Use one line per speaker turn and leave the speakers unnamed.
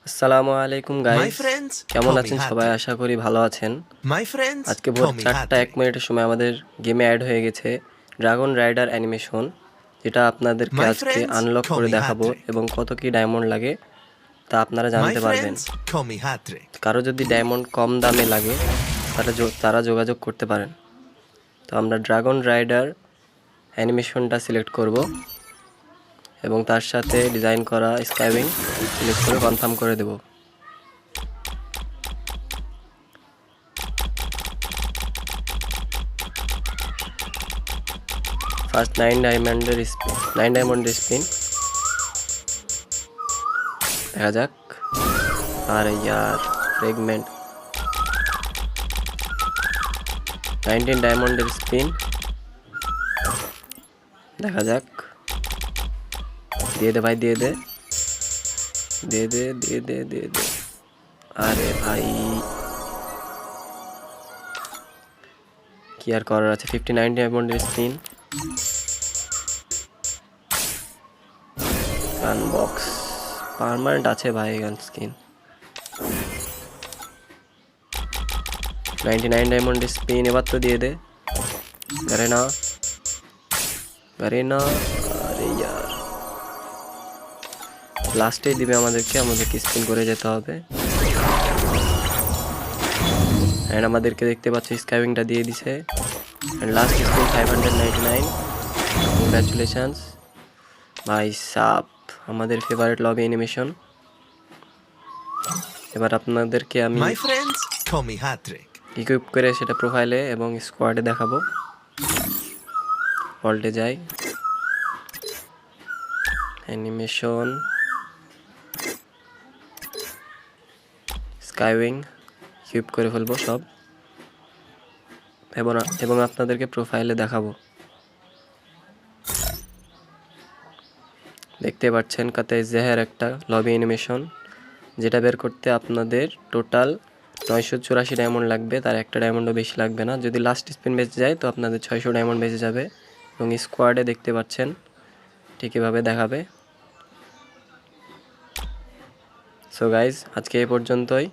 আসসালামু আলাইকুম
My
guys,
friends
কেমন
call me
আছেন সবাই?
Hattrick.
আশা করি ভালো আছেন।
My friends
আজকে ভোর
call me
4টা 1
Hattrick.
মিনিটের সময় আমাদের গেমে অ্যাড হয়ে গেছে ড্রাগন রাইডার অ্যানিমেশন, যেটা আপনাদেরকে
My
আজকে
friends
আনলক
call
করে
me
দেখাবো
Hattrick.
এবং কত কি ডায়মন্ড লাগে তা আপনারা
My
জানতে পারবেন।
friends call me Hattrick.
কারো যদি ডায়মন্ড কম দামে লাগে তারা যোগাযোগ করতে পারেন। তো আমরা ড্রাগন রাইডার অ্যানিমেশনটা সিলেক্ট করব এবং তার সাথে ডিজাইন করা স্কাইউইং সিলেক্ট করে কনফার্ম করে দেব। ফার্স্ট 9 ডায়মন্ডের স্পিন দেখা যাক। আর ইয়ার ফ্রেগমেন্ট 19 ডায়মন্ডের স্পিন দেখা যাক। দিয়ে দে ভাই, দিয়ে দে। আরে ভাই কি আর করার আছে। 59 ডায়মন্ডের স্পিন, গান বক্স পার্মানেন্ট আছে ভাই। গান স্কিন 99 ডায়মন্ডের স্পিন, এবার তো দিয়ে দে। গারেনা। আরে ইয়ার লাস্টে দিবে আমাদেরকে স্পিন করে যেতে হবে। এন্ড আমাদেরকে দেখতে পাচ্ছ স্কাইউইংটা দিয়ে দিছে। And last spin 599। কংগ্রাচুলেশনস ভাই সাব, আমাদের ফেভারিট লবি অ্যানিমেশন। এবার আপনাদেরকে আমি
My friends call me Hattrick.
Equip করে সেটা প্রোফাইলে এবং স্কোয়াডে দেখাবো। অল্টে যাই, অ্যানিমেশন, স্কাইউইং ইকুইপ করে ফেলবো সব এবং আপনাদেরকে প্রোফাইলে দেখাবো। দেখতে পাচ্ছেন কাতে জেহের একটা লবি অ্যানিমেশন, যেটা বের করতে আপনাদের টোটাল 984 ডায়মন্ড লাগবে। তার একটা ডায়মন্ডও বেশি লাগবে না। যদি লাস্ট স্পিন বেঁচে যায় তো আপনাদের 600 ডায়মন্ড বেঁচে যাবে। এবং স্কোয়াডে দেখতে পাচ্ছেন ঠিক এভাবে দেখাবে। সো গাইজ, আজকে এই পর্যন্তই।